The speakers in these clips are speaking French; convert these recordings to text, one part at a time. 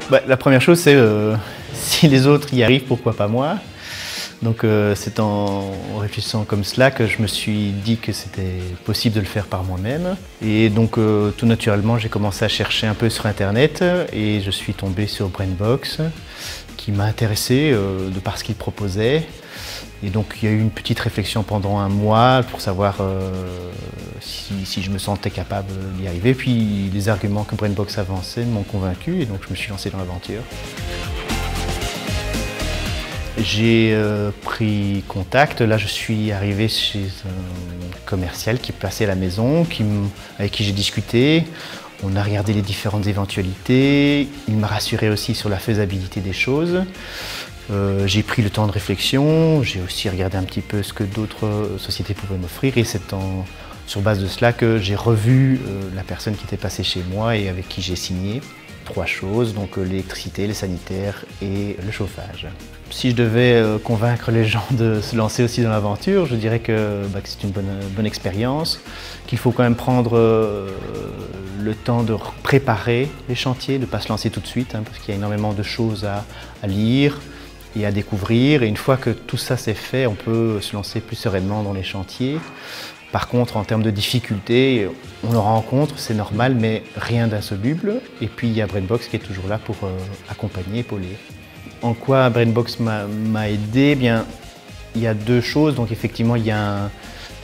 La première chose, c'est si les autres y arrivent, pourquoi pas moi? Donc c'est en réfléchissant comme cela que je me suis dit que c'était possible de le faire par moi-même. Et donc tout naturellement, j'ai commencé à chercher un peu sur Internet et je suis tombé sur BrainBox qui m'a intéressé de par ce qu'il proposait. Et donc il y a eu une petite réflexion pendant un mois pour savoir si je me sentais capable d'y arriver. Puis les arguments que BrainBox avançait m'ont convaincu et donc je me suis lancé dans l'aventure. J'ai pris contact, là je suis arrivé chez un commercial qui passait à la maison, avec qui j'ai discuté. On a regardé les différentes éventualités, il m'a rassuré aussi sur la faisabilité des choses. J'ai pris le temps de réflexion, j'ai aussi regardé un petit peu ce que d'autres sociétés pouvaient m'offrir et c'est sur base de cela que j'ai revu la personne qui était passée chez moi et avec qui j'ai signé. 3 choses, donc l'électricité, le sanitaire et le chauffage. Si je devais convaincre les gens de se lancer aussi dans l'aventure, je dirais que c'est une bonne expérience, qu'il faut quand même prendre le temps de préparer les chantiers, de ne pas se lancer tout de suite, parce qu'il y a énormément de choses à lire et à découvrir. Et une fois que tout ça c'est fait, on peut se lancer plus sereinement dans les chantiers. Par contre, en termes de difficultés, on le rencontre, c'est normal, mais rien d'insoluble. Et puis, il y a BrainBox qui est toujours là pour accompagner, épauler. En quoi BrainBox m'a aidé? Bien, il y a 2 choses. Donc, effectivement, il y a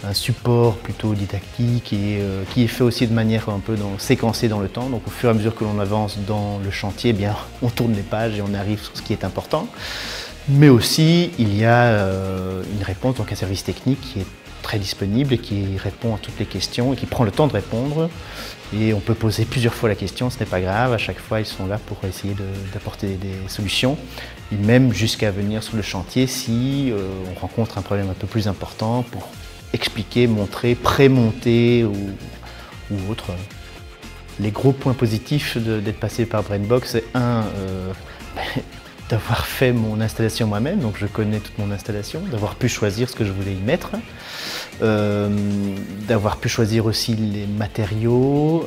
un support plutôt didactique et qui est fait aussi de manière un peu séquencée dans le temps. Donc, au fur et à mesure que l'on avance dans le chantier, bien, on tourne les pages et on arrive sur ce qui est important. Mais aussi, il y a une réponse, donc un service technique qui est très disponible et qui répond à toutes les questions et qui prend le temps de répondre. Et on peut poser plusieurs fois la question, ce n'est pas grave, à chaque fois ils sont là pour essayer d'apporter des solutions. Et même jusqu'à venir sur le chantier si on rencontre un problème un peu plus important pour expliquer, montrer, prémonter ou autre. Les gros points positifs d'être passé par BrainBox, c'est d'avoir fait mon installation moi-même, donc je connais toute mon installation, d'avoir pu choisir ce que je voulais y mettre, d'avoir pu choisir aussi les matériaux,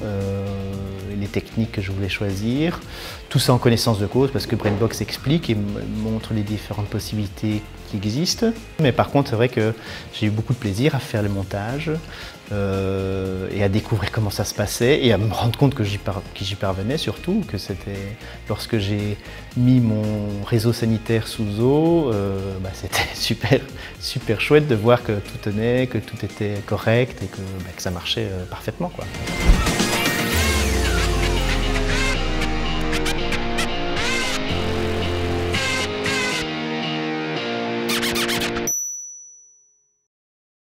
les techniques que je voulais choisir, tout ça en connaissance de cause parce que BrainBox explique et montre les différentes possibilités qui existent. Mais par contre, c'est vrai que j'ai eu beaucoup de plaisir à faire le montage et à découvrir comment ça se passait et à me rendre compte que j'y parvenais surtout, que c'était lorsque j'ai mis mon réseau sanitaire sous eau, c'était super chouette de voir que tout tenait, que tout était correct et que ça marchait parfaitement, quoi.